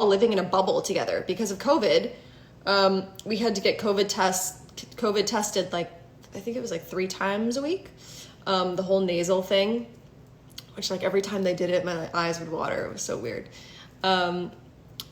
living in a bubble together because of COVID. We had to get COVID tested, like, I think it was like 3 times a week. The whole nasal thing, which, like, every time they did it, my eyes would water. It was so weird.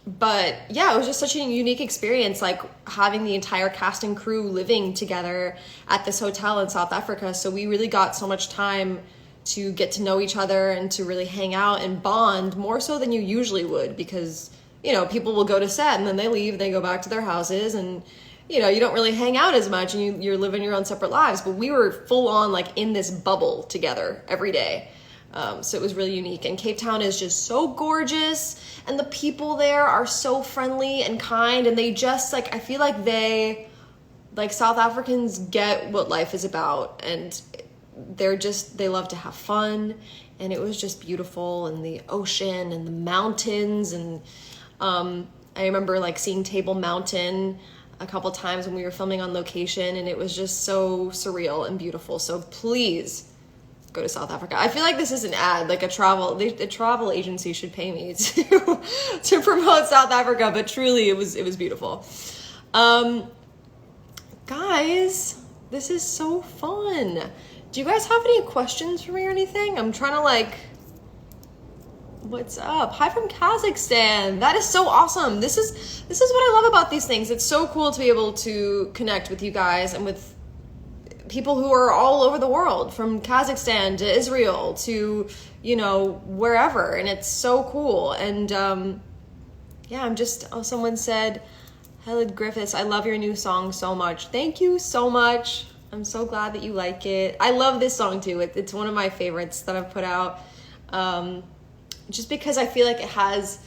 But yeah, it was just such a unique experience, like having the entire cast and crew living together at this hotel in South Africa. So we really got so much time to get to know each other and to really hang out and bond more so than you usually would, because, you know, people will go to set and then they leave, they go back to their houses, and, you know, you don't really hang out as much, and you're living your own separate lives. But we were full on, like, in this bubble together every day. So it was really unique. And Cape Town is just so gorgeous, and the people there are so friendly and kind, and they just, like, I feel like South Africans get what life is about, and they love to have fun, and it was just beautiful, and the ocean and the mountains, and I remember, like, seeing Table Mountain a couple times when we were filming on location, and it was just so surreal and beautiful. So please go to South Africa. I feel like this is an ad, like a travel agency should pay me to promote South Africa, but truly it was beautiful. Guys, this is so fun. Do you guys have any questions for me or anything? I'm trying to, like, what's up? Hi from Kazakhstan. That is so awesome. This is what I love about these things. It's so cool to be able to connect with you guys and with people who are all over the world, from Kazakhstan to Israel to, you know, wherever. And it's so cool. And yeah, someone said, Helen Griffiths, I love your new song so much. Thank you so much. I'm so glad that you like it. I love this song too. It's one of my favorites that I've put out. Just because I feel like it has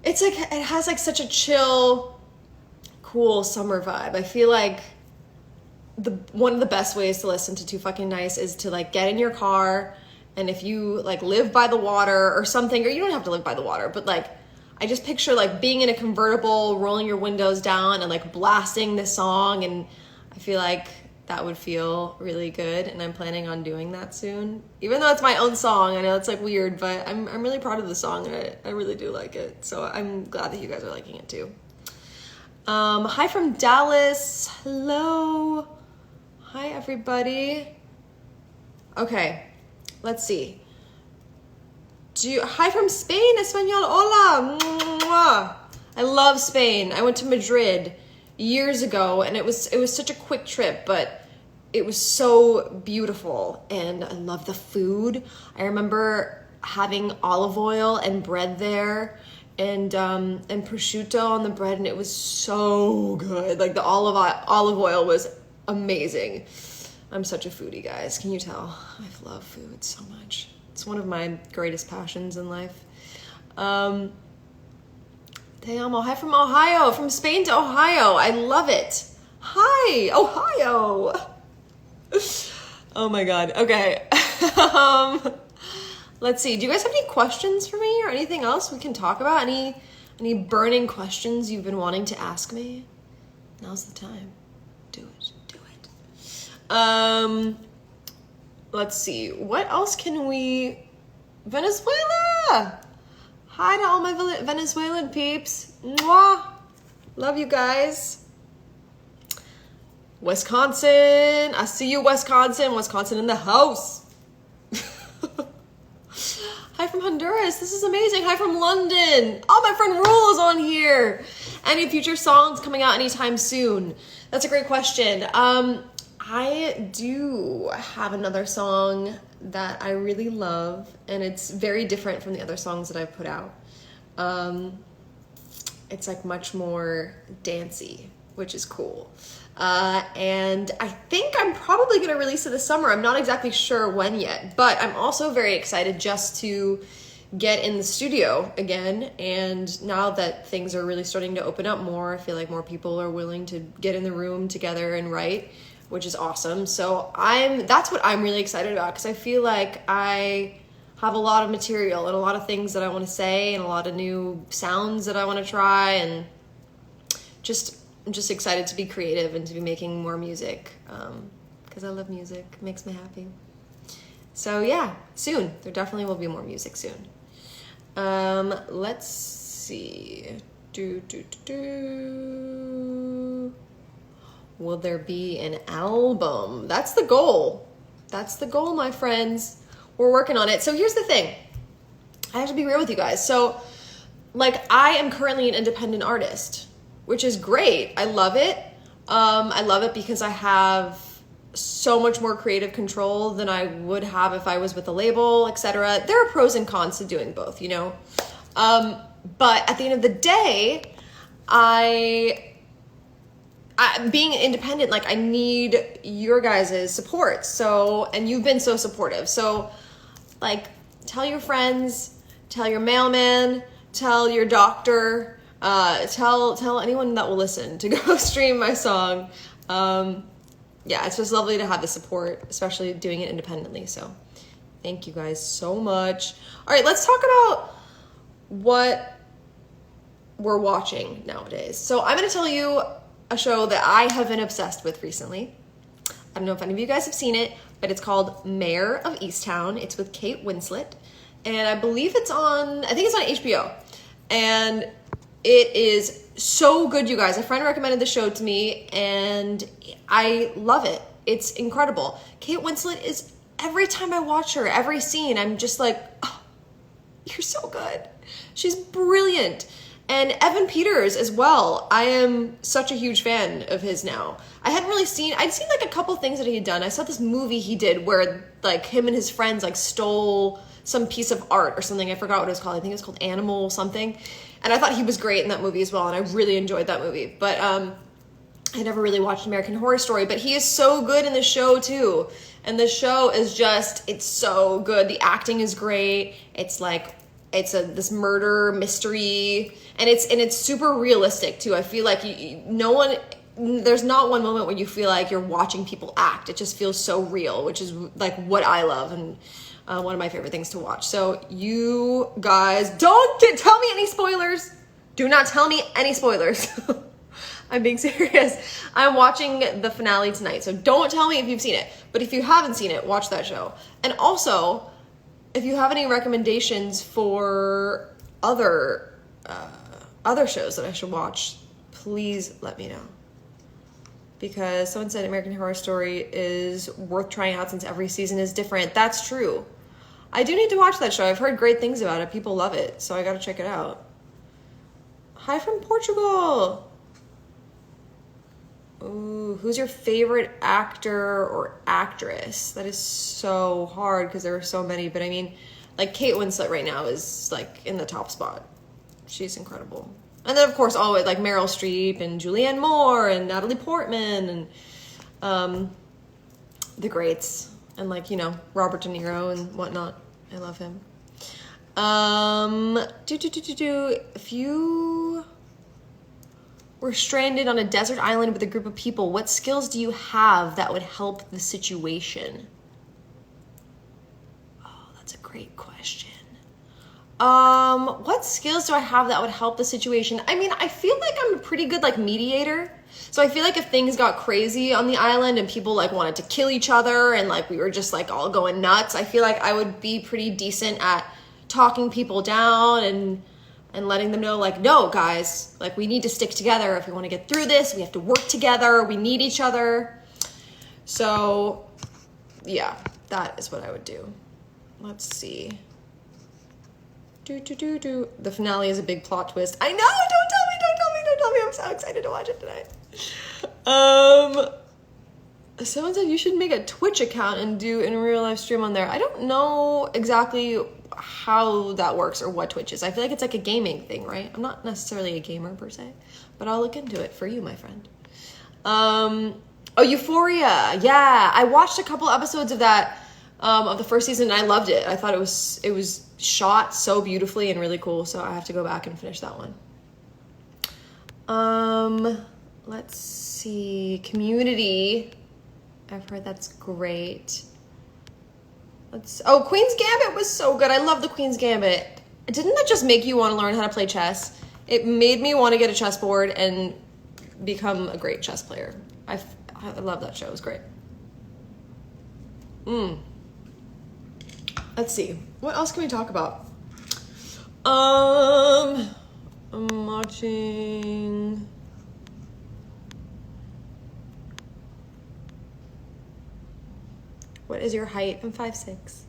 such a chill, cool summer vibe. I feel like one of the best ways to listen to Too Fucking Nice is to, like, get in your car, and if you, like, live by the water or something, or you don't have to live by the water, but, like, I just picture, like, being in a convertible, rolling your windows down and, like, blasting this song, and I feel like that would feel really good, and I'm planning on doing that soon. Even though it's my own song, I know it's, like, weird, but I'm really proud of the song, and I really do like it, so I'm glad that you guys are liking it too. Hi from Dallas. Hello. Hi, everybody. Okay, let's see. Hi from Spain, Espanol. Hola. Mwah. I love Spain. I went to Madrid years ago, and it was such a quick trip, but it was so beautiful, and I love the food. I remember having olive oil and bread there, and prosciutto on the bread, and it was so good. Like, the olive oil was amazing. I'm such a foodie, guys. Can you tell? I love food so much. It's one of my greatest passions in life. Te amo. Hi from Ohio. From Spain to Ohio. I love it. Hi, Ohio. Oh my God. Okay. Let's see. Do you guys have any questions for me or anything else we can talk about? Any burning questions you've been wanting to ask me? Now's the time. Do it. Let's see. What else can we... Venezuela! Hi to all my Venezuelan peeps. Mwah! Love you guys. Wisconsin. I see you, Wisconsin. Wisconsin in the house. Hi from Honduras. This is amazing. Hi from London. Oh, my friend Rule is on here. Any future songs coming out anytime soon? That's a great question. I do have another song that I really love, and it's very different from the other songs that I've put out. It's, like, much more dancey, which is cool. And I think I'm probably going to release it this summer. I'm not exactly sure when yet, but I'm also very excited just to get in the studio again. And now that things are really starting to open up more, I feel like more people are willing to get in the room together and write, which is awesome. So that's what I'm really excited about, because I feel like I have a lot of material and a lot of things that I want to say and a lot of new sounds that I want to try, and I'm just excited to be creative and to be making more music, because I love music. It makes me happy. So yeah, soon. There definitely will be more music soon. Let's see. Will there be an album? That's the goal. That's the goal, my friends. We're working on it. So here's the thing. I have to be real with you guys. So, like, I am currently an independent artist, which is great. I love it. I love it because I have so much more creative control than I would have if I was with a label, etc. There are pros and cons to doing both, you know? But at the end of the day, being independent, like, I need your guys' support. So, and you've been so supportive. So, like, tell your friends, tell your mailman, tell your doctor, tell anyone that will listen to go stream my song. Yeah, it's just lovely to have the support, especially doing it independently. So thank you guys so much. All right, let's talk about what we're watching nowadays. So I'm going to tell you a show that I have been obsessed with recently. I don't know if any of you guys have seen it, but it's called Mayor of Easttown. It's with Kate Winslet. And I believe it's on HBO. And it is so good, you guys. A friend recommended the show to me, and I love it. It's incredible. Kate Winslet is, every time I watch her, every scene, I'm just like, oh, you're so good. She's brilliant. And Evan Peters as well. I am such a huge fan of his now. I'd seen like a couple things that he had done. I saw this movie he did where like him and his friends like stole some piece of art or something. I forgot what it was called. I think it was called Animal something. And I thought he was great in that movie as well. And I really enjoyed that movie. But I never really watched American Horror Story, but he is so good in the show too. And the show is just, it's so good. The acting is great. It's like, this murder mystery, and it's super realistic too. I feel like there's not one moment where you feel like you're watching people act. It just feels so real, which is like what I love and one of my favorite things to watch. So you guys, don't tell me any spoilers. Do not tell me any spoilers. I'm being serious. I'm watching the finale tonight, so don't tell me if you've seen it. But if you haven't seen it, watch that show. And also, if you have any recommendations for other shows that I should watch, please let me know. Because someone said American Horror Story is worth trying out since every season is different. That's true. I do need to watch that show. I've heard great things about it. People love it, so I gotta check it out. Hi from Portugal. Ooh, who's your favorite actor or actress? That is so hard because there are so many, but I mean, like Kate Winslet right now is like in the top spot. She's incredible. And then of course always like Meryl Streep and Julianne Moore and Natalie Portman and the greats and like, you know, Robert De Niro and whatnot. I love him. If you were stranded on a desert island with a group of people, what skills do you have that would help the situation? Oh, that's a great question. What skills do I have that would help the situation? I mean, I feel like I'm a pretty good like mediator. So I feel like if things got crazy on the island and people like wanted to kill each other and like we were just like all going nuts, I feel like I would be pretty decent at talking people down and letting them know, like, no, guys, like, we need to stick together. If we want to get through this, we have to work together. We need each other. So, yeah, that is what I would do. Let's see. The finale is a big plot twist. I know! Don't tell me. I'm so excited to watch it tonight. Someone said you should make a Twitch account and do in real life stream on there. I don't know exactly how that works or what Twitch is. I feel like it's like a gaming thing, right? I'm not necessarily a gamer per se, but I'll look into it for you, my friend. Oh, Euphoria. Yeah, I watched a couple episodes of that, of the first season, and I loved it. I thought it was shot so beautifully and really cool, so I have to go back and finish that one. Let's see. Community. I've heard that's great. Queen's Gambit was so good. I love the Queen's Gambit. Didn't that just make you want to learn how to play chess? It made me want to get a chessboard and become a great chess player. I love that show. It was great. Let's see. What else can we talk about? I'm watching... What is your height? I'm 5'6".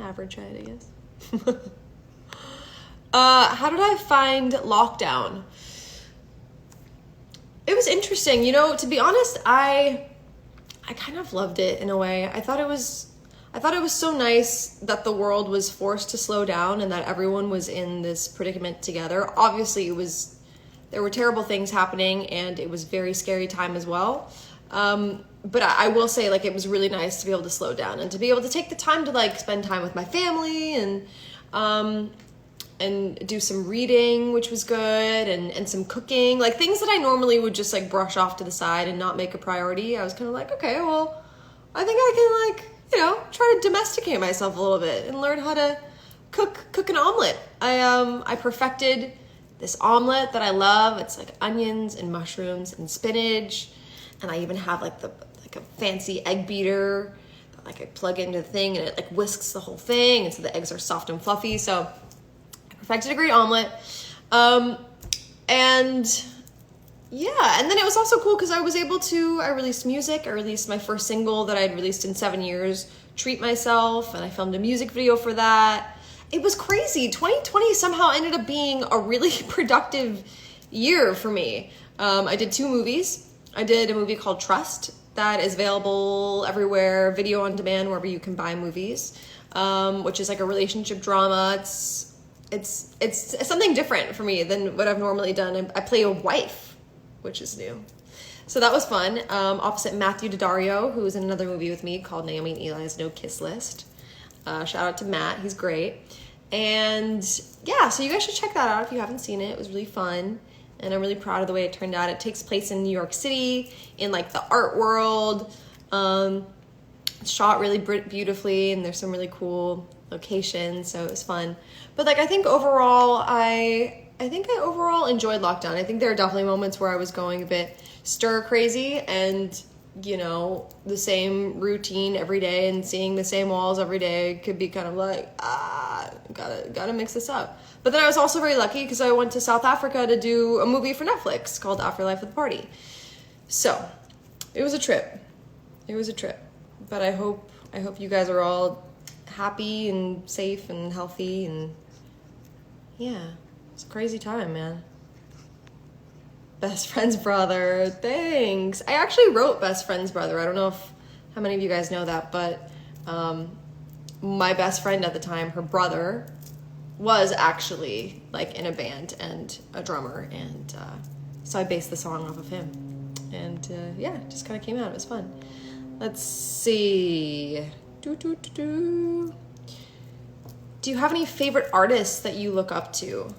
Average height, I guess. How did I find lockdown? It was interesting. You know, to be honest, I kind of loved it in a way. I thought it was so nice that the world was forced to slow down and that everyone was in this predicament together. Obviously, there were terrible things happening and it was a very scary time as well. But I will say, like, it was really nice to be able to slow down and to be able to take the time to, like, spend time with my family and do some reading, which was good, and some cooking, like things that I normally would just like brush off to the side and not make a priority. I was kind of like, okay, well, I think I can, like, you know, try to domesticate myself a little bit and learn how to cook an omelet. I perfected this omelet that I love. It's like onions and mushrooms and spinach, and I even have like a fancy egg beater that like I plug into the thing and it like whisks the whole thing, and so the eggs are soft and fluffy. So perfected a great omelet. And yeah, and then it was also cool because I released music. I released my first single that I'd released in 7 years, Treat Myself, and I filmed a music video for that. It was crazy. 2020 somehow ended up being a really productive year for me. I did 2 movies. I did a movie called Trust that is available everywhere, video on demand, wherever you can buy movies, which is like a relationship drama. It's something different for me than what I've normally done. I play a wife, which is new. So that was fun. Opposite Matthew Daddario, who was in another movie with me called Naomi and Eli's No Kiss List. Shout out to Matt, he's great. And yeah, so you guys should check that out if you haven't seen it. It was really fun, and I'm really proud of the way it turned out. It takes place in New York City, in like the art world. It's shot really beautifully, and there's some really cool locations, so it was fun. But like, I think overall I overall enjoyed lockdown. I think there are definitely moments where I was going a bit stir crazy, and you know, the same routine every day and seeing the same walls every day could be kind of like, gotta mix this up. But then I was also very lucky because I went to South Africa to do a movie for Netflix called Afterlife with the Party. So it was a trip. But I hope you guys are all happy and safe and healthy, and yeah, it's a crazy time, man. Best friend's brother, thanks. I actually wrote Best Friend's Brother. I don't know how many of you guys know that, but my best friend at the time, her brother, was actually like in a band and a drummer, and so I based the song off of him, and yeah, it just kind of came out. It was fun. Let's see. Do you have any favorite artists that you look up to?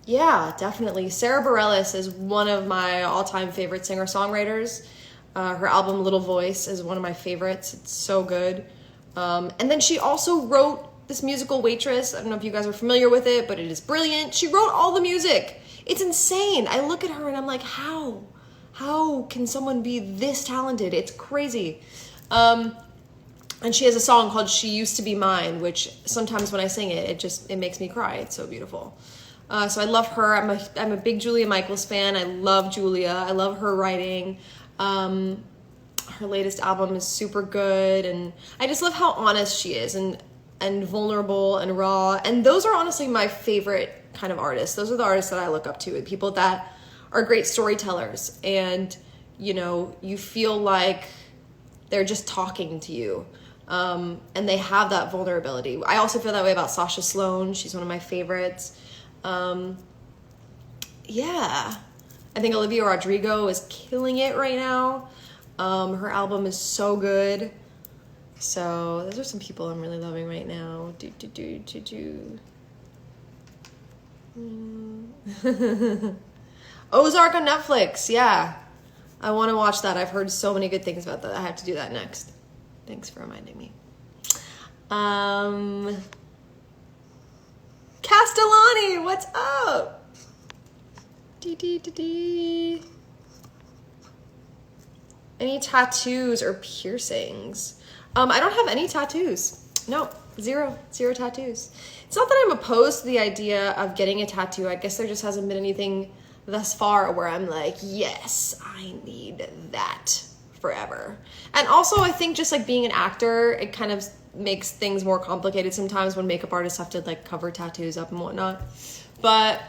Yeah, definitely. Sarah Bareilles is one of my all-time favorite singer-songwriters. Her album Little Voice is one of my favorites. It's so good. And then she also wrote this musical Waitress. I don't know if you guys are familiar with it, but it is brilliant. She wrote all the music. It's insane. I look at her and I'm like, how? How can someone be this talented? It's crazy. And she has a song called She Used to Be Mine, which sometimes when I sing it, it makes me cry. It's so beautiful. So I love her. I'm a big Julia Michaels fan. I love Julia. I love her writing. Her latest album is super good, and I just love how honest she is and vulnerable and raw. And those are honestly my favorite kind of artists. Those are the artists that I look up to, people that are great storytellers, and you know, you feel like they're just talking to you. And they have that vulnerability. I also feel that way about Sasha Sloan. She's one of my favorites. Yeah, I think Olivia Rodrigo is killing it right now. Her album is so good. So those are some people I'm really loving right now. Ozark on Netflix. Yeah, I want to watch that. I've heard so many good things about that. I have to do that next. Thanks for reminding me. Castellani, what's up? Any tattoos or piercings? I don't have any tattoos. No, Zero tattoos. It's not that I'm opposed to the idea of getting a tattoo. I guess there just hasn't been anything thus far where I'm like, yes, I need that forever. And also I think just like being an actor, it kind of makes things more complicated sometimes when makeup artists have to like cover tattoos up and whatnot. But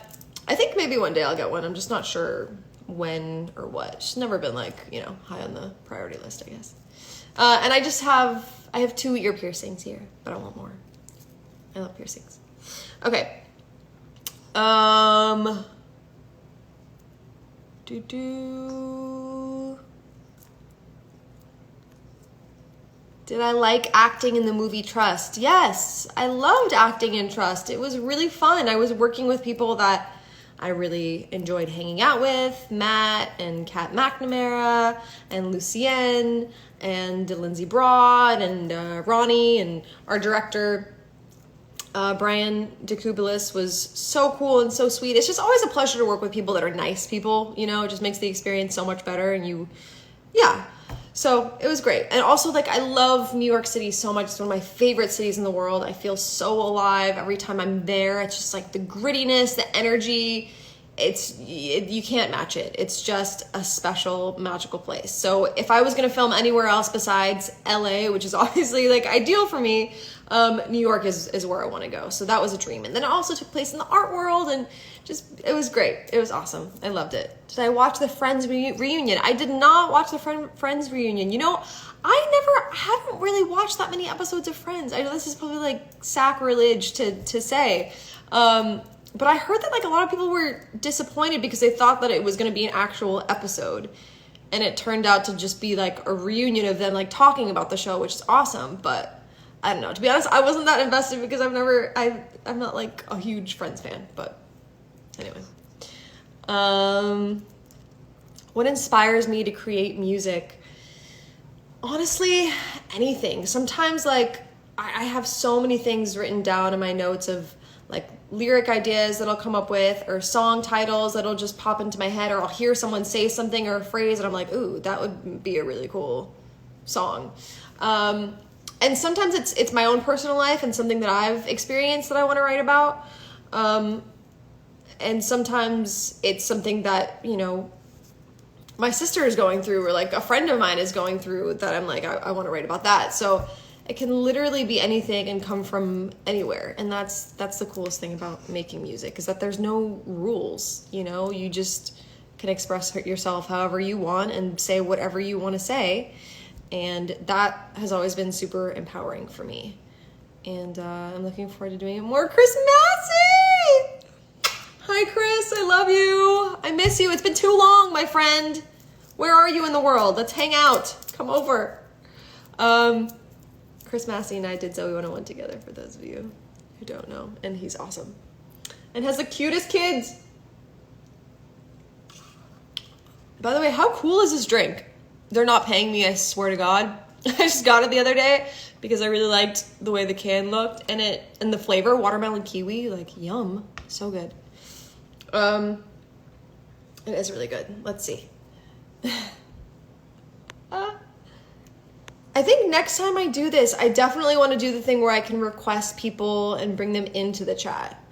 I think maybe one day I'll get one. I'm just not sure when or what. It's never been like, you know, high on the priority list, I guess. And I have 2 ear piercings here, but I want more. I love piercings. Okay. Did I like acting in the movie Trust? Yes, I loved acting in Trust. It was really fun. I was working with people that I really enjoyed hanging out with, Matt and Kat McNamara and Lucienne and Lindsay Broad and Ronnie, and our director, Brian DeKubelis, was so cool and so sweet. It's just always a pleasure to work with people that are nice people, you know, it just makes the experience so much better. And so it was great. And also, like, I love New York City so much. It's one of my favorite cities in the world. I feel so alive every time I'm there. It's just like the grittiness, the energy. You can't match it. It's just a special, magical place. So if I was going to film anywhere else besides LA, which is obviously like ideal for me, New York is where I want to go. So that was a dream. And then it also took place in the art world, and it was great. It was awesome. I loved it. Did I watch the Friends reunion? I did not watch the Friends reunion. You know, I haven't really watched that many episodes of Friends. I know this is probably like sacrilege to say. But I heard that like a lot of people were disappointed because they thought that it was going to be an actual episode, and it turned out to just be like a reunion of them like talking about the show, which is awesome. But I don't know, to be honest, I wasn't that invested because I'm not like a huge Friends fan. But anyway, what inspires me to create music? Honestly, anything. Sometimes like I have so many things written down in my notes of like lyric ideas that I'll come up with, or song titles that'll just pop into my head, or I'll hear someone say something or a phrase and I'm like, ooh, that would be a really cool song. And sometimes it's my own personal life and something that I've experienced that I want to write about. And sometimes it's something that, you know, my sister is going through, or like a friend of mine is going through, that I'm like, I want to write about that. So it can literally be anything and come from anywhere. And that's the coolest thing about making music, is that there's no rules, you know, you just can express yourself however you want and say whatever you want to say. And that has always been super empowering for me. And I'm looking forward to doing it more. Chris Massey! Hi, Chris. I love you. I miss you. It's been too long, my friend. Where are you in the world? Let's hang out. Come over. Chris Massey and I did Zoe 101 together, for those of you who don't know. And he's awesome. And has the cutest kids. By the way, how cool is this drink? They're not paying me, I swear to God. I just got it the other day because I really liked the way the can looked, and the flavor, watermelon kiwi, like yum, so good. It is really good. Let's see. I think next time I do this, I definitely want to do the thing where I can request people and bring them into the chat.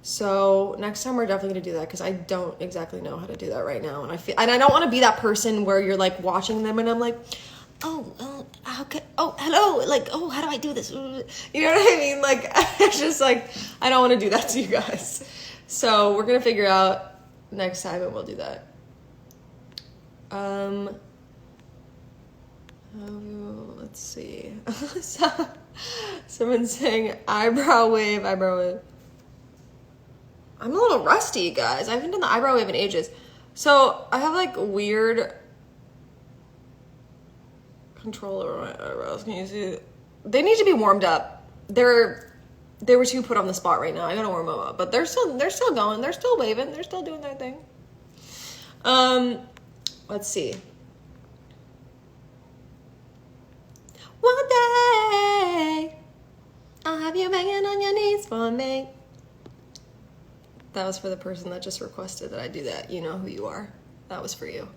So next time we're definitely going to do that, because I don't exactly know how to do that right now. And I don't want to be that person where you're like watching them and I'm like, hello, like, how do I do this? You know what I mean? Like, it's just like, I don't want to do that to you guys. So we're going to figure out next time and we'll do that. Let's see. Someone's saying eyebrow wave. I'm a little rusty, guys. I haven't done the eyebrow wave in ages. So I have like weird control over my eyebrows. Can you see? They need to be warmed up. They were too put on the spot right now. I gotta warm them up, but they're still going. They're still waving. They're still doing their thing. Let's see. One day I'll have you begging on your knees for me. That was for the person that just requested that I do that. You know who you are. That was for you.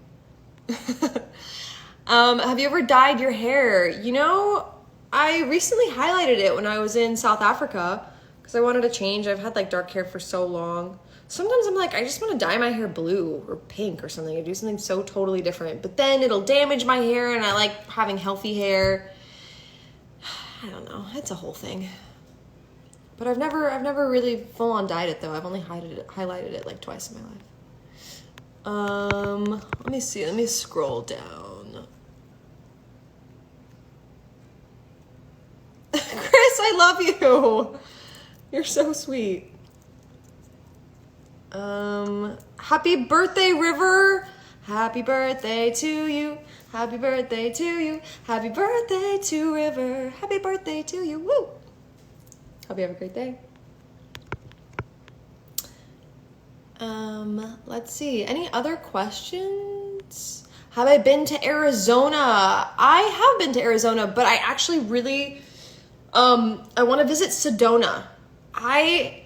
Have you ever dyed your hair? You know, I recently highlighted it when I was in South Africa because I wanted to change. I've had like dark hair for so long. Sometimes I'm like, I just want to dye my hair blue or pink or something, or do something so totally different. But then it'll damage my hair, and I like having healthy hair. I don't know. It's a whole thing. But I've never really full on dyed it though. I've only highlighted it like twice in my life. Let me see. Let me scroll down. Chris, I love you. You're so sweet. Happy birthday, River. Happy birthday to you. Happy birthday to you. Happy birthday to River. Happy birthday to you. Woo! Hope you have a great day. Let's see. Any other questions? Have I been to Arizona? I have been to Arizona, but I actually really, I want to visit Sedona. I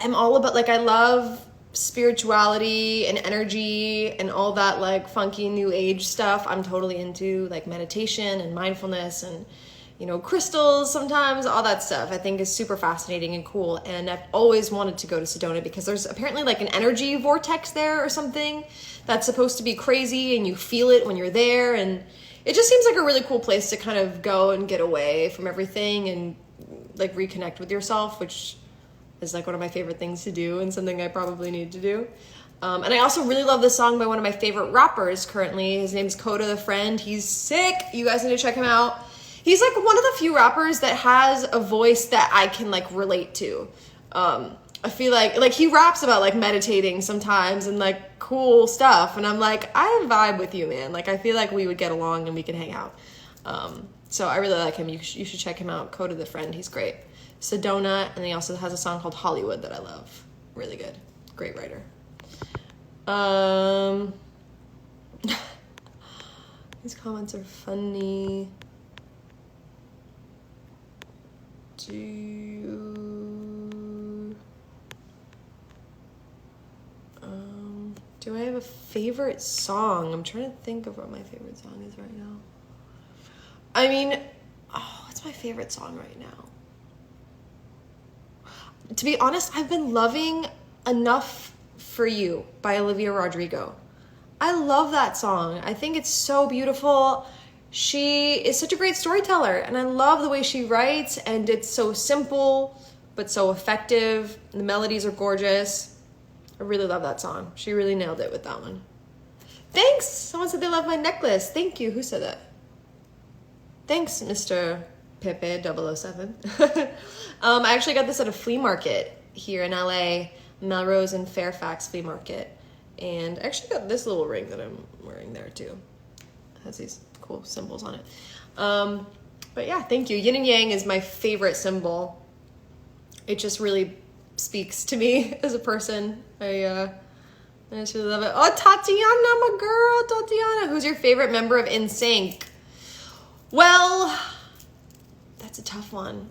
am all about, like, I love spirituality and energy and all that, like, funky new age stuff. I'm totally into, like, meditation and mindfulness and, you know, crystals sometimes, all that stuff I think is super fascinating and cool. And I've always wanted to go to Sedona because there's apparently like an energy vortex there or something that's supposed to be crazy, and you feel it when you're there. And it just seems like a really cool place to kind of go and get away from everything and like reconnect with yourself, which is like one of my favorite things to do and something I probably need to do. And I also really love this song by one of my favorite rappers currently. His name's Coda the Friend. He's sick. You guys need to check him out. He's like one of the few rappers that has a voice that I can like relate to. I feel like he raps about like meditating sometimes and like cool stuff. And I'm like, I vibe with you, man. Like I feel like we would get along and we could hang out. So I really like him. You should check him out. Coda the Friend. He's great. Sedona. And he also has a song called Hollywood that I love. Really good. Great writer. These comments are funny. Do I have a favorite song? I'm trying to think of what my favorite song is right now. I mean, what's my favorite song right now? To be honest, I've been loving Enough for You by Olivia Rodrigo. I love that song. I think it's so beautiful. She is such a great storyteller, and I love the way she writes, and it's so simple but so effective. The melodies are gorgeous. I really love that song. She really nailed it with that one. Thanks! Someone said they love my necklace. Thank you. Who said that? Thanks, Mr. Pepe 007. I actually got this at a flea market here in LA, Melrose and Fairfax flea market. And I actually got this little ring that I'm wearing there too. It has these cool symbols on it. But yeah, thank you. Yin and Yang is my favorite symbol. It just really speaks to me as a person. I just really love it. Oh, Tatiana, my girl, Tatiana. Who's your favorite member of NSYNC? Well, that's a tough one.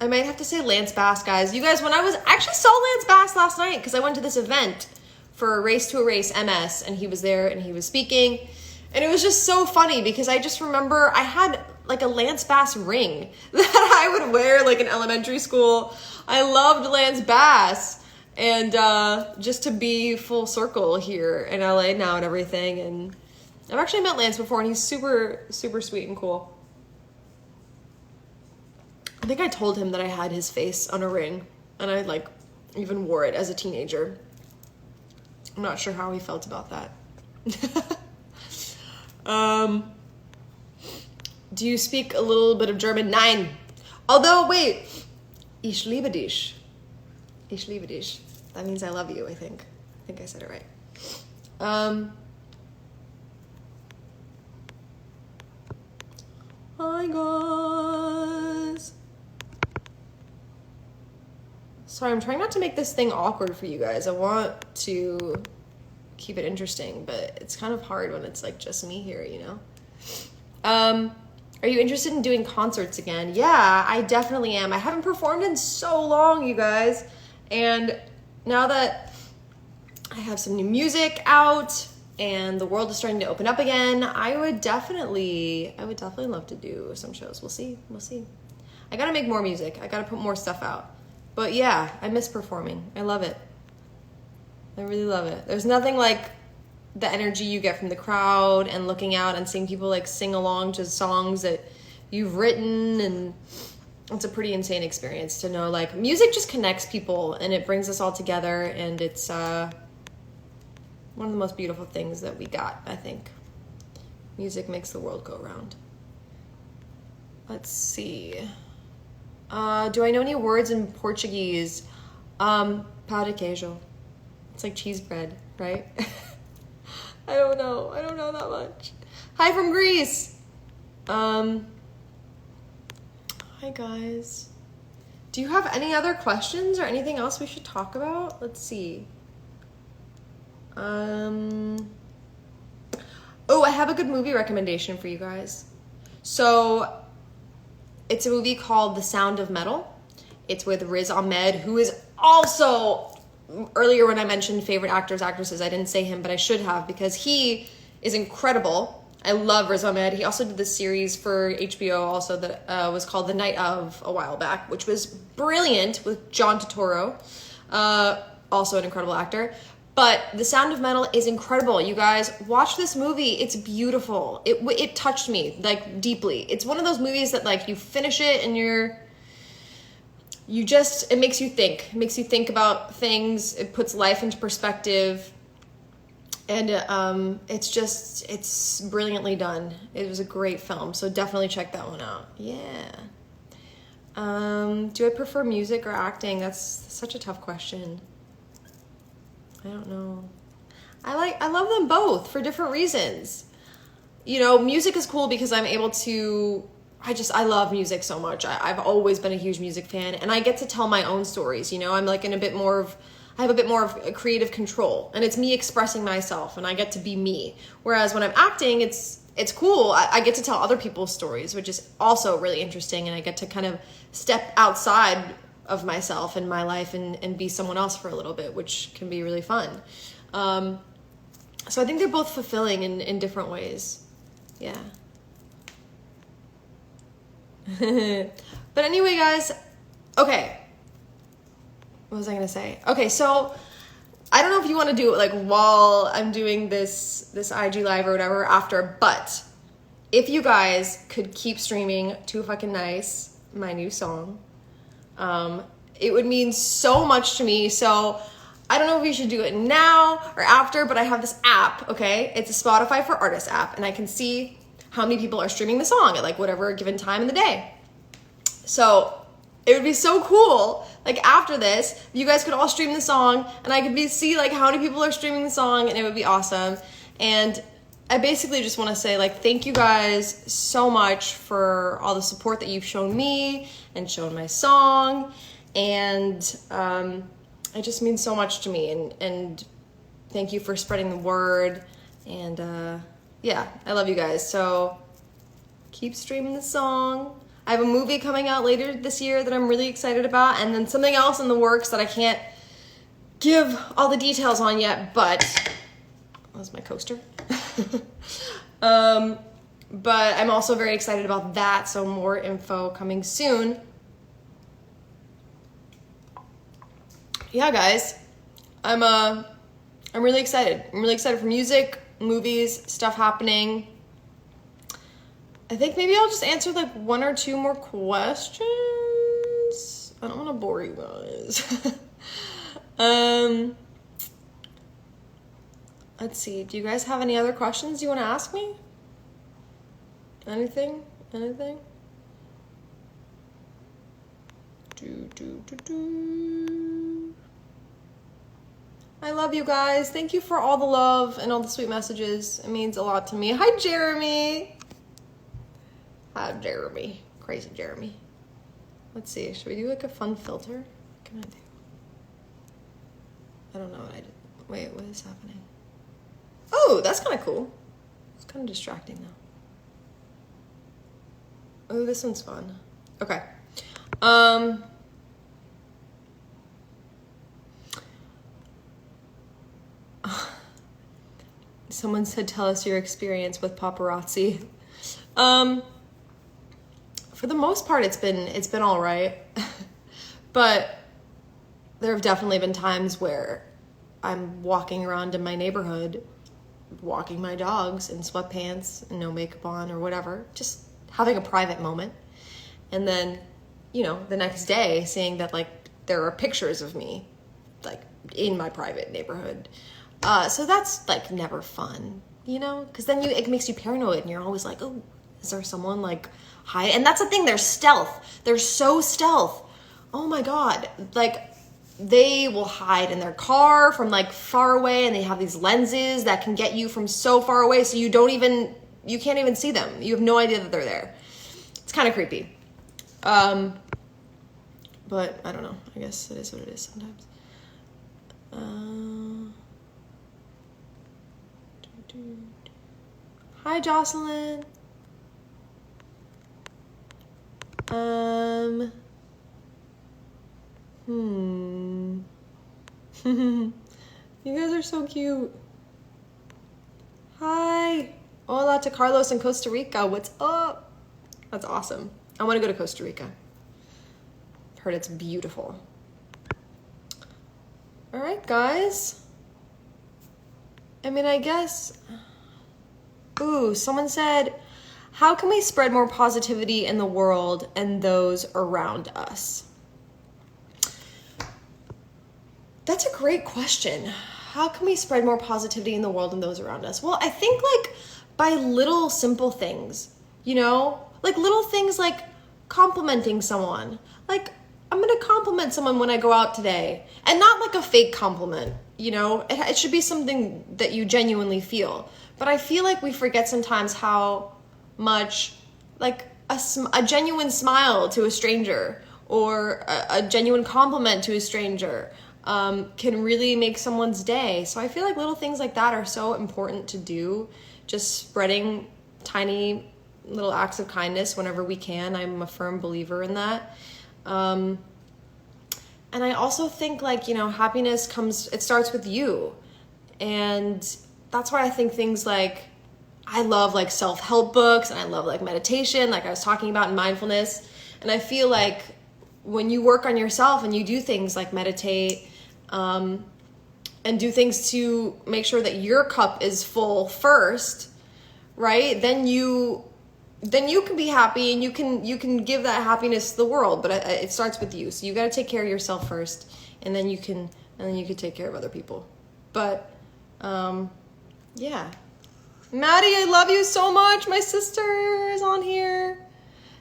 I might have to say Lance Bass, guys. You guys, when I actually saw Lance Bass last night because I went to this event for Race to Erase MS, and he was there and he was speaking. And it was just so funny because I just remember I had like a Lance Bass ring that I would wear like in elementary school. I loved Lance Bass, and just to be full circle here in LA now and everything. And I've actually met Lance before, and he's super, super sweet and cool. I think I told him that I had his face on a ring, and I like even wore it as a teenager. I'm not sure how he felt about that. Do you speak a little bit of German? Nein. Although, wait. Ich liebe dich. Ich liebe dich. That means I love you, I think. I think I said it right. Hi, guys. Sorry, I'm trying not to make this thing awkward for you guys. I want to keep it interesting, but it's kind of hard when it's like just me here, you know? Are you interested in doing concerts again? Yeah, I definitely am. I haven't performed in so long, you guys. And now that I have some new music out, and the world is starting to open up again, I would definitely love to do some shows. We'll see. I gotta make more music. I gotta put more stuff out. But yeah, I miss performing. I love it. I really love it. There's nothing like the energy you get from the crowd and looking out and seeing people like sing along to songs that you've written, and it's a pretty insane experience to know like music just connects people and it brings us all together, and it's one of the most beautiful things that we got, I think. Music makes the world go round. Let's see. Do I know any words in Portuguese? Pão de queijo. It's like cheese bread, right? I don't know that much. Hi from Greece. Hi guys. Do you have any other questions or anything else we should talk about? Let's see. Oh, I have a good movie recommendation for you guys. So it's a movie called The Sound of Metal. It's with Riz Ahmed, who is also, earlier when I mentioned favorite actors, actresses, I didn't say him, but I should have, because he is incredible. I love Riz Ahmed. He also did this series for HBO also that was called The Night Of a while back, which was brilliant with John Turturro, also an incredible actor. But The Sound of Metal is incredible. You guys, watch this movie. It's beautiful. It touched me, like, deeply. It's one of those movies that, like, you finish it and it makes you think. It makes you think about things. It puts life into perspective. And it's brilliantly done. It was a great film, so definitely check that one out. Yeah. Do I prefer music or acting? That's such a tough question. I don't know. I love them both for different reasons. You know, music is cool because I'm able to, I love music so much. I've always been a huge music fan, and I get to tell my own stories, you know? I'm like I have a bit more of creative control, and it's me expressing myself, and I get to be me. Whereas when I'm acting, it's cool. I get to tell other people's stories, which is also really interesting, and I get to kind of step outside of myself and my life and be someone else for a little bit, which can be really fun. So I think they're both fulfilling in different ways. Yeah. But anyway, guys, okay. What was I gonna say? Okay, so I don't know if you want to do it like while I'm doing this IG live or whatever after, but if you guys could keep streaming Too Fucking Nice, my new song, it would mean so much to me. So I don't know if you should do it now or after, but I have this app, okay? It's a Spotify for Artists app, and I can see how many people are streaming the song at like whatever given time in the day. So it would be so cool, like after this, you guys could all stream the song, and I could see like how many people are streaming the song, and it would be awesome. And I basically just want to say like thank you guys so much for all the support that you've shown me and shown my song, and it just means so much to me, and thank you for spreading the word, and yeah, I love you guys. So keep streaming the song. I have a movie coming out later this year that I'm really excited about, and then something else in the works that I can't give all the details on yet, but that was my coaster. But I'm also very excited about that, so more info coming soon. Yeah, guys, I'm really excited. I'm really excited for music, movies, stuff happening. I think maybe I'll just answer like one or two more questions. I don't want to bore you guys. Let's see. Do you guys have any other questions you want to ask me? Anything? I love you guys. Thank you for all the love and all the sweet messages. It means a lot to me. Hi, Jeremy. Hi, Jeremy. Crazy Jeremy. Let's see. Should we do like a fun filter? What can I do? I don't know what I did. Wait, what is happening? Oh, that's kind of cool. It's kind of distracting though. Oh, this one's fun. Okay. Someone said, tell us your experience with paparazzi. For the most part, it's been all right. But there have definitely been times where I'm walking around in my neighborhood, walking my dogs in sweatpants and no makeup on or whatever, just having a private moment. And then, you know, the next day seeing that like there are pictures of me like in my private neighborhood. So that's like never fun, you know, because then it makes you paranoid and you're always like, oh, is there someone like hide? And that's the thing, they're stealth. They're so stealth. Oh my God. Like they will hide in their car from like far away, and they have these lenses that can get you from so far away so you can't even see them. You have no idea that they're there. It's kind of creepy. But I don't know. I guess it is what it is sometimes. Hi, Jocelyn. You guys are so cute. Hi. Hola to Carlos in Costa Rica. What's up? That's awesome. I want to go to Costa Rica. I've heard it's beautiful. All right, guys. I mean, I guess... Ooh, someone said, how can we spread more positivity in the world and those around us? That's a great question. How can we spread more positivity in the world and those around us? Well, I think like by little simple things, you know, like little things like complimenting someone. Like I'm going to compliment someone when I go out today, and not like a fake compliment, you know, it should be something that you genuinely feel. But I feel like we forget sometimes how much like a genuine smile to a stranger or a genuine compliment to a stranger can really make someone's day. So I feel like little things like that are so important to do. Just spreading tiny little acts of kindness whenever we can. I'm a firm believer in that. And I also think like, you know, happiness it starts with you. And that's why I think things like, I love like self-help books, and I love like meditation, like I was talking about in mindfulness. And I feel like when you work on yourself and you do things like meditate, and do things to make sure that your cup is full first, right? Then you can be happy, and you can give that happiness to the world. But it starts with you. So you got to take care of yourself first, and then you can take care of other people. But yeah. Maddie, I love you so much. My sister is on here.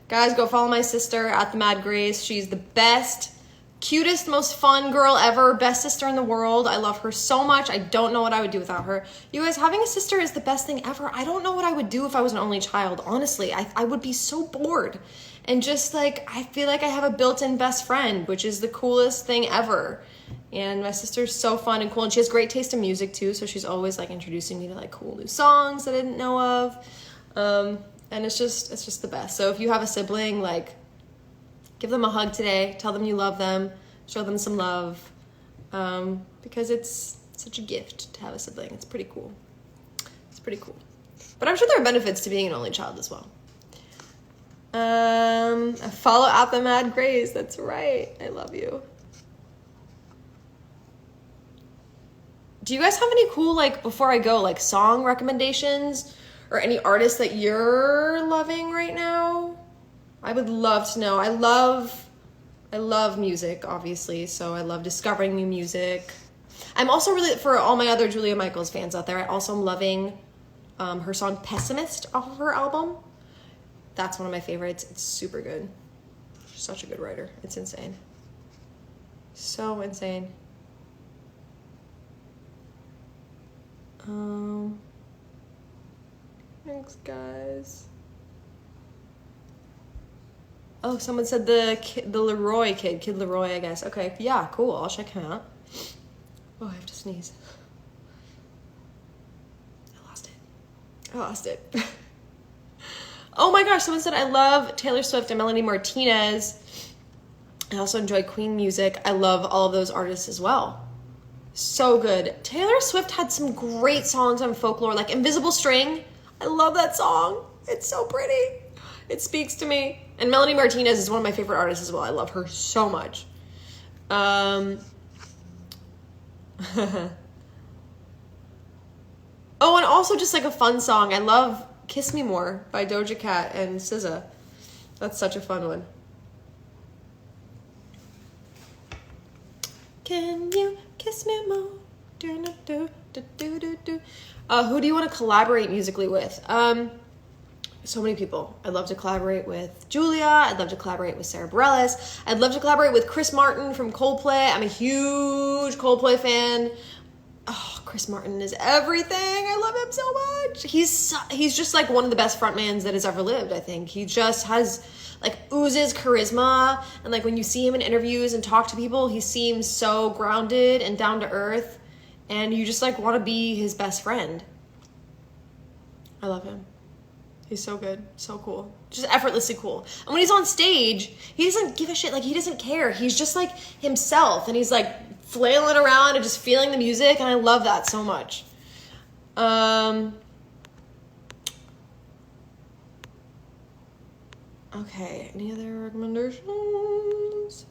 Guys, go follow my sister at the Mad Grace. She's the best, cutest, most fun girl ever. Best sister in the world. I love her so much. I don't know what I would do without her. You guys, having a sister is the best thing ever. I don't know what I would do if I was an only child. Honestly, I would be so bored. And just like, I feel like I have a built-in best friend, which is the coolest thing ever. And my sister's so fun and cool, and she has great taste in music too, so she's always like introducing me to like cool new songs that I didn't know of. And it's just the best. So if you have a sibling, like give them a hug today, tell them you love them, show them some love, because it's such a gift to have a sibling. It's pretty cool. It's pretty cool. But I'm sure there are benefits to being an only child as well. Follow at the Mad Grace. That's right. I love you. Do you guys have any cool, like, before I go, like, song recommendations or any artists that you're loving right now? I would love to know. I love music, obviously, so I love discovering new music. I'm also really, for all my other Julia Michaels fans out there, I also am loving her song Pessimist off of her album. That's one of my favorites. It's super good. She's such a good writer. It's insane. So insane. Thanks, guys. Oh, someone said the Leroy Kid Leroy, I guess. Okay, yeah, cool. I'll check him out. Oh, I have to sneeze. I lost it. Oh my gosh, someone said I love Taylor Swift and Melanie Martinez. I also enjoy Queen music. I love all of those artists as well. So good. Taylor Swift had some great songs on folklore, like Invisible String. I love that song. It's so pretty. It speaks to me. And Melanie Martinez is one of my favorite artists as well. I love her so much. Oh, and also just like a fun song. I love Kiss Me More by Doja Cat and SZA. That's such a fun one. Can you kiss me more? Who do you want to collaborate musically with? So many people. I'd love to collaborate with Julia. I'd love to collaborate with Sarah Bareilles. I'd love to collaborate with Chris Martin from Coldplay. I'm a huge Coldplay fan. Oh, Chris Martin is everything. I love him so much. He's just like one of the best frontmans that has ever lived, I think. He just has like oozes charisma, and like when you see him in interviews and talk to people, he seems so grounded and down to earth, and you just like want to be his best friend. I love him. He's so good, so cool, just effortlessly cool. And when he's on stage, he doesn't give a shit. Like, he doesn't care. He's just like himself, and he's like flailing around and just feeling the music, and I love that so much. Okay, any other recommendations?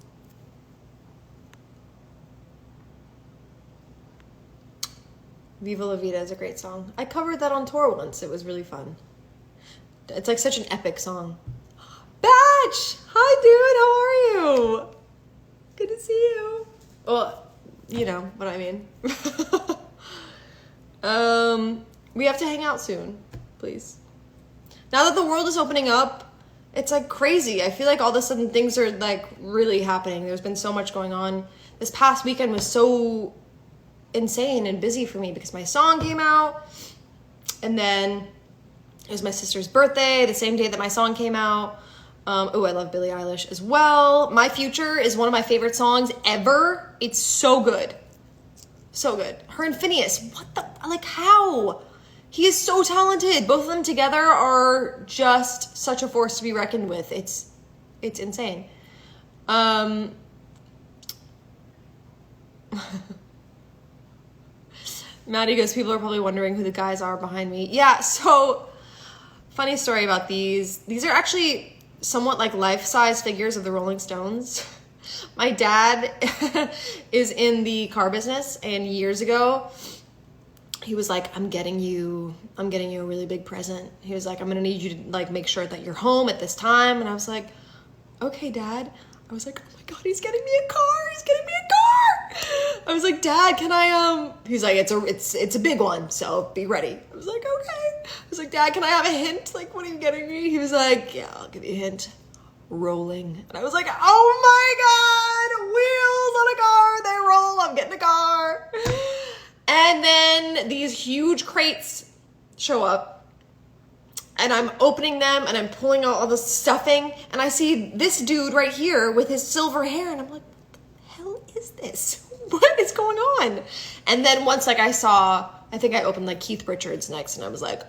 Viva La Vida is a great song. I covered that on tour once. It was really fun. It's like such an epic song. Batch! Hi, dude. How are you? Good to see you. Well, you know what I mean. We have to hang out soon, please. Now that the world is opening up, it's like crazy. I feel like all of a sudden things are like really happening. There's been so much going on. This past weekend was so insane and busy for me because my song came out, and then it was my sister's birthday the same day that my song came out. Oh, I love Billie Eilish as well. My Future is one of my favorite songs ever. It's so good. So good. Her and Phineas. What the? Like, how? He is so talented. Both of them together are just such a force to be reckoned with. It's insane. Maddie goes, people are probably wondering who the guys are behind me. Yeah, so funny story about these. These are actually somewhat like life-size figures of the Rolling Stones. My dad is in the car business, and years ago, he was like, I'm getting you a really big present. He was like, I'm gonna need you to like make sure that you're home at this time. And I was like, okay, Dad. I was like, oh my God, he's getting me a car. I was like, Dad, can I, he's like, it's a big one, so be ready. I was like, okay. I was like, Dad, can I have a hint? Like, what are you getting me? He was like, yeah, I'll give you a hint. Rolling. And I was like, oh my God, wheels on a car, they roll, I'm getting a car. And then these huge crates show up, and I'm opening them, and I'm pulling out all the stuffing, and I see this dude right here with his silver hair, and I'm like, what the hell is this? What is going on? And then once like I think I opened like Keith Richards next, and I was like,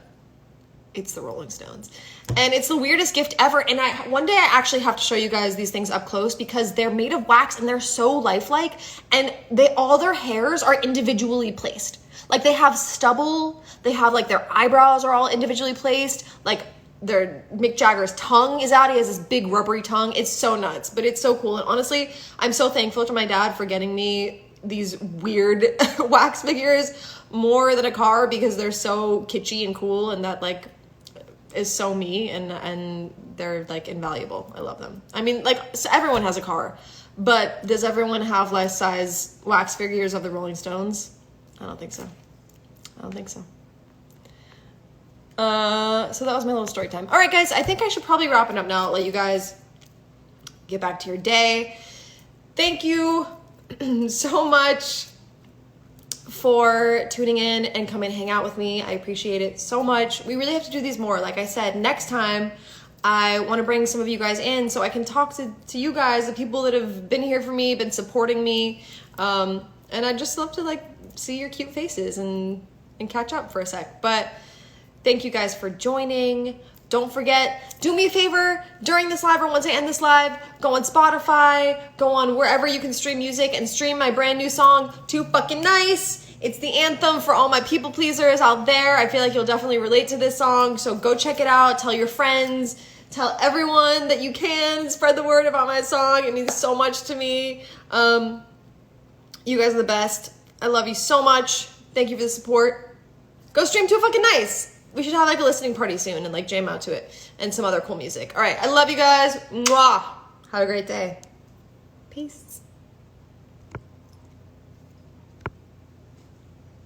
it's the Rolling Stones. And it's the weirdest gift ever. And one day I actually have to show you guys these things up close because they're made of wax and they're so lifelike, and all their hairs are individually placed. Like, they have stubble, they have like their eyebrows are all individually placed, like Mick Jagger's tongue is out. He has this big rubbery tongue. It's so nuts, but it's so cool. And honestly, I'm so thankful to my dad for getting me these weird wax figures more than a car, because they're so kitschy and cool, and that like is so me, and they're like invaluable. I love them. I mean, like, so everyone has a car, but does everyone have life-size wax figures of the Rolling Stones? I don't think so. So that was my little story time. All right, guys, I think I should probably wrap it up now. Let you guys get back to your day. Thank you so much for tuning in and coming and hang out with me. I appreciate it so much. We really have to do these more. Like I said, next time I want to bring some of you guys in so I can talk to you guys, the people that have been here for me, been supporting me. And I'd just love to like see your cute faces and catch up for a sec. But thank you guys for joining. don't forget, do me a favor during this live or once I end this live, go on Spotify, go on wherever you can stream music and stream my brand new song, Too Fucking Nice. It's the anthem for all my people pleasers out there. I feel like you'll definitely relate to this song, so go check it out. Tell your friends, tell everyone that you can. Spread the word about my song. It means so much to me. You guys are the best. I love you so much. Thank you for the support. Go stream Too Fucking Nice. We should have like a listening party soon and like jam out to it and some other cool music. All right, I love you guys. Mwah. Have a great day. Peace.